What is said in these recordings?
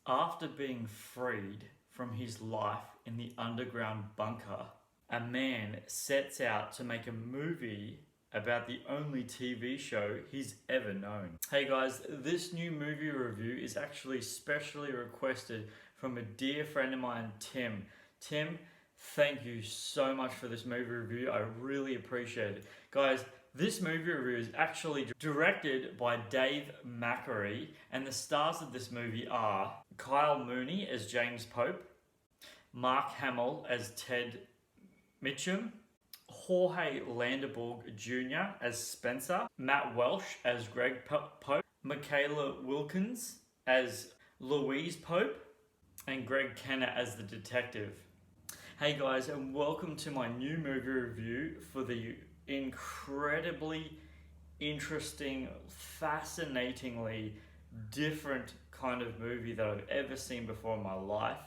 After being freed from his life in the underground bunker, a man sets out to make a movie about the only TV show he's ever known. Hey guys, this new movie review is actually specially requested from a dear friend of mine, Tim. Tim, thank you so much for this movie review. I really appreciate it. Guys, this movie review is actually directed by Dave Macquarie, and the stars of this movie are Kyle Mooney as James Pope, Mark Hamill as Ted Mitchum, Jorge Landerborg Jr. as Spencer, Matt Welsh as Greg Pope, Michaela Wilkins as Louise Pope, and Greg Kenner as the detective. Hey guys, and welcome to my new movie review for the incredibly interesting, fascinatingly different kind of movie that I've ever seen before in my life,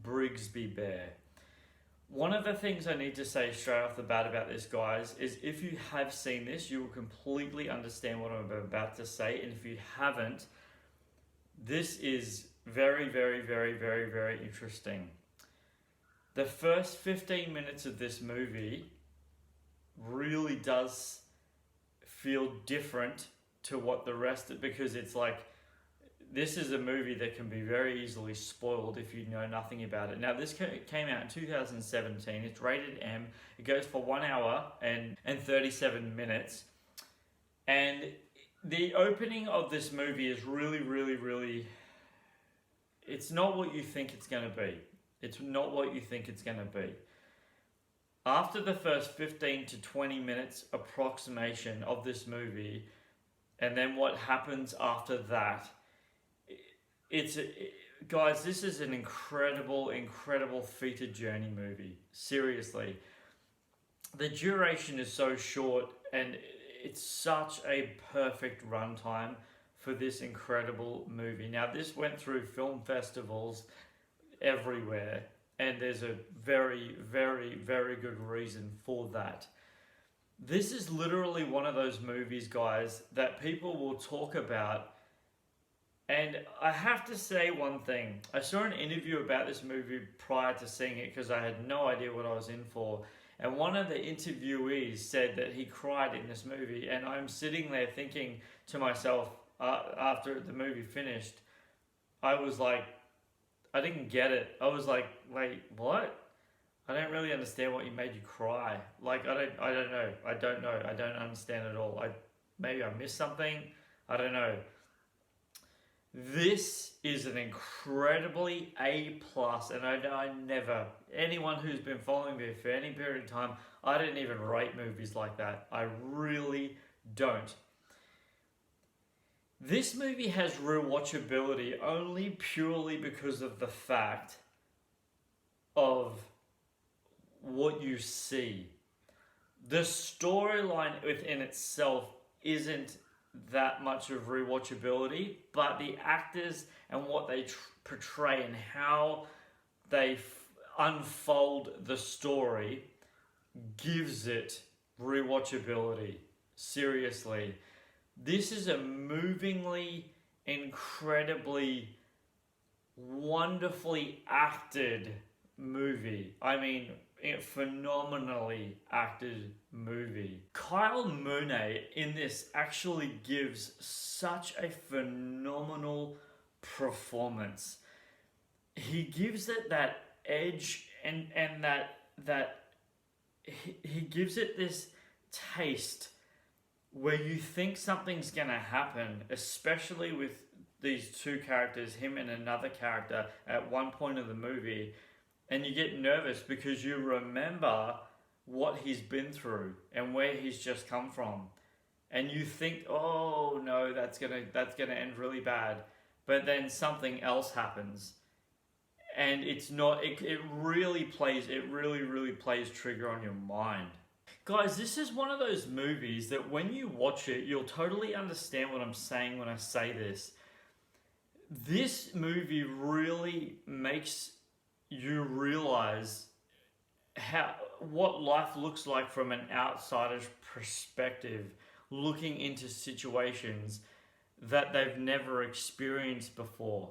Brisby Bear. One of the things I need to say straight off the bat about this, guys, is if you have seen this, you will completely understand what I'm about to say, and if you haven't, this is very, very, very, very, very interesting. The first 15 minutes of this movie really does feel different to what the rest of, because it's like, this is a movie that can be very easily spoiled if you know nothing about it. Now, this came out in 2017. It's rated M. It goes for 1 hour and 37 minutes. And the opening of this movie is really, it's not what you think it's going to be. It's not what you think it's going to be. After the first 15 to 20 minutes approximation of this movie, and then what happens after that, guys, this is an incredible feature journey movie. Seriously. The duration is so short, and it's such a perfect runtime for this incredible movie. Now, this went through film festivals everywhere, and there's a very good reason for that. This is literally one of those movies, guys, that people will talk about. And I have to say one thing. I saw an interview about this movie prior to seeing it because I had no idea what I was in for. And one of the interviewees said that he cried in this movie. And I'm sitting there thinking to myself, after the movie finished, I was like, I didn't get it. I was like, wait, what? I don't really understand what made you cry. Like, I don't know. I don't understand at all. Maybe I missed something. I don't know. This is an incredibly A+, and I never, anyone who's been following me for any period of time, I didn't even rate movies like that. I really don't. This movie has rewatchability only purely because of the fact of what you see. The storyline within itself isn't that much of rewatchability, but the actors and what they portray and how they unfold the story gives it rewatchability. Seriously. This is a movingly, incredibly, wonderfully acted movie. I mean, phenomenally acted movie. Kyle Mooney in this actually gives such a phenomenal performance. He gives it that edge and that he gives it this taste where you think something's gonna happen, especially with these two characters, him and another character at one point of the movie, and you get nervous because you remember what he's been through and where he's just come from, and you think, oh no, that's gonna end really bad, but then something else happens, and it's not. It really plays trigger on your mind. Guys, this is one of those movies that when you watch it, you'll totally understand what I'm saying when I say this. This movie really makes you realize what life looks like from an outsider's perspective, looking into situations that they've never experienced before.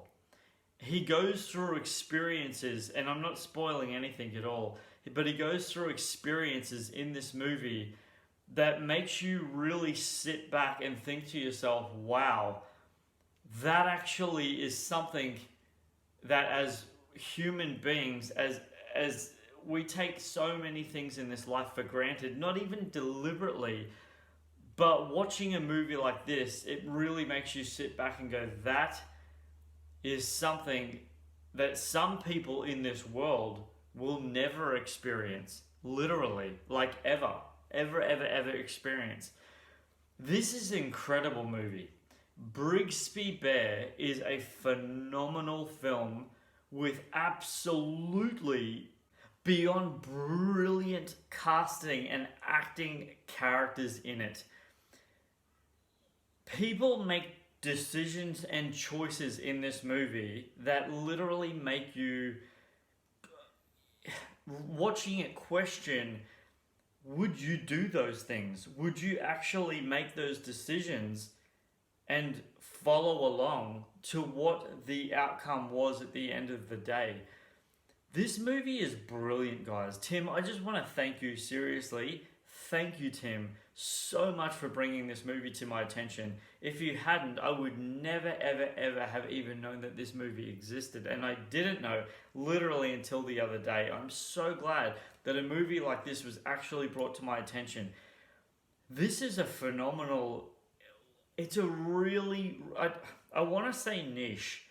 he goes through experiences, and I'm not spoiling anything at all, but he goes through experiences in this movie that makes you really sit back and think to yourself, wow, that actually is something that as human beings, as we take so many things in this life for granted, not even deliberately, but watching a movie like this, it really makes you sit back and go, that is something that some people in this world will never experience. Literally. Like ever. Ever experience. This is an incredible movie. Brisby Bear is a phenomenal film with absolutely beyond brilliant casting and acting characters in it. People make decisions and choices in this movie that literally make you, watching it, question, would you do those things? Would you actually make those decisions and follow along to what the outcome was at the end of the day? This movie is brilliant, guys. Tim, I just want to thank you, seriously. Thank you, Tim, so much for bringing this movie to my attention. If you hadn't, I would never, ever have even known that this movie existed. And I didn't know literally until the other day. I'm so glad that a movie like this was actually brought to my attention. This is a phenomenal, it's a really, I want to say niche,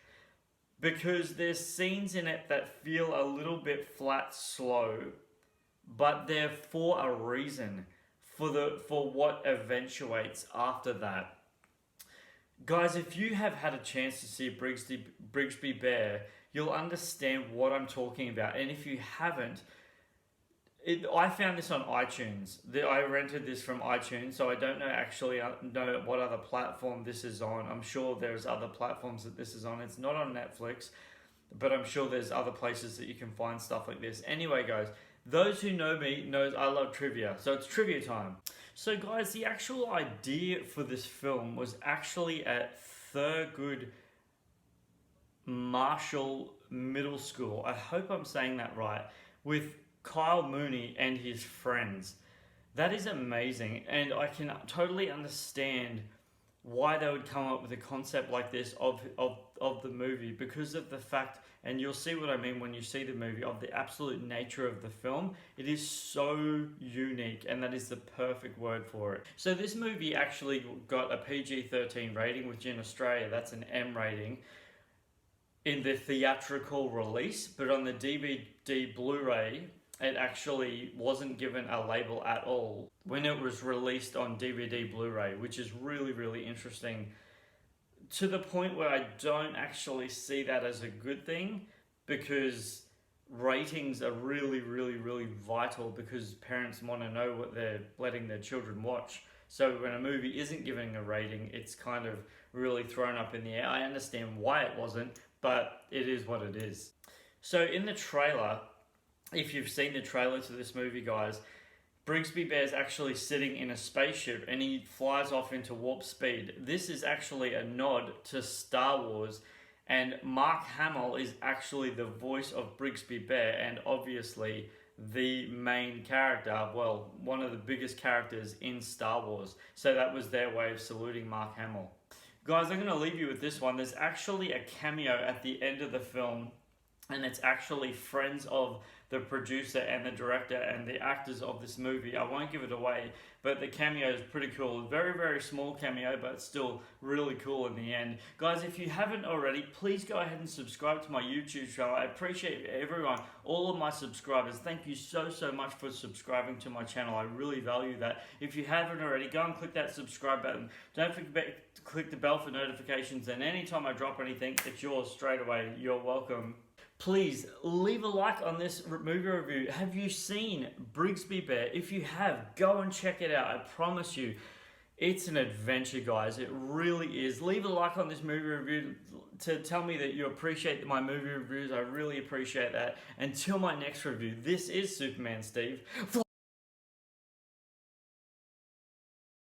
because there's scenes in it that feel a little bit flat, slow, but they're for a reason, for what eventuates after that. Guys, if you have had a chance to see Brisby Bear, you'll understand what I'm talking about. And if you haven't, I found this on iTunes. I rented this from iTunes, so I don't know what other platform this is on. I'm sure there's other platforms that this is on. It's not on Netflix, but I'm sure there's other places that you can find stuff like this. Anyway, guys, those who know me knows I love trivia, so it's trivia time. So guys, the actual idea for this film was actually at Thurgood Marshall Middle School. I hope I'm saying that right. With Kyle Mooney and his friends. That is amazing, and I can totally understand why they would come up with a concept like this of the movie, because of the fact, and you'll see what I mean when you see the movie, of the absolute nature of the film. It is so unique, and that is the perfect word for it. So this movie actually got a PG-13 rating, which in Australia that's an M rating in the theatrical release, but on the DVD Blu-ray it actually wasn't given a label at all when it was released on DVD Blu-ray, which is really interesting, to the point where I don't actually see that as a good thing, because ratings are really vital, because parents want to know what they're letting their children watch. So when a movie isn't giving a rating, it's kind of really thrown up in the air. I understand why it wasn't, but it is what it is. So in the trailer, if you've seen the trailer to this movie, guys, Brisby Bear's actually sitting in a spaceship and he flies off into warp speed. This is actually a nod to Star Wars, and Mark Hamill is actually the voice of Brisby Bear, and obviously the main character, well, one of the biggest characters in Star Wars. So that was their way of saluting Mark Hamill. Guys, I'm going to leave you with this one. There's actually a cameo at the end of the film, and it's actually friends of the producer and the director and the actors of this movie. I won't give it away, but the cameo is pretty cool. Very small cameo, but still really cool in the end. Guys, if you haven't already, please go ahead and subscribe to my YouTube channel. I appreciate everyone, all of my subscribers. Thank you so much for subscribing to my channel. I really value that. If you haven't already, go and click that subscribe button. Don't forget to click the bell for notifications, and anytime I drop anything, it's yours straight away. You're welcome. Please leave a like on this movie review. Have you seen Brisby Bear? If you have, go and check it out. I promise you, it's an adventure, guys. It really is. Leave a like on this movie review to tell me that you appreciate my movie reviews. I really appreciate that. Until my next review, this is Superman Steve.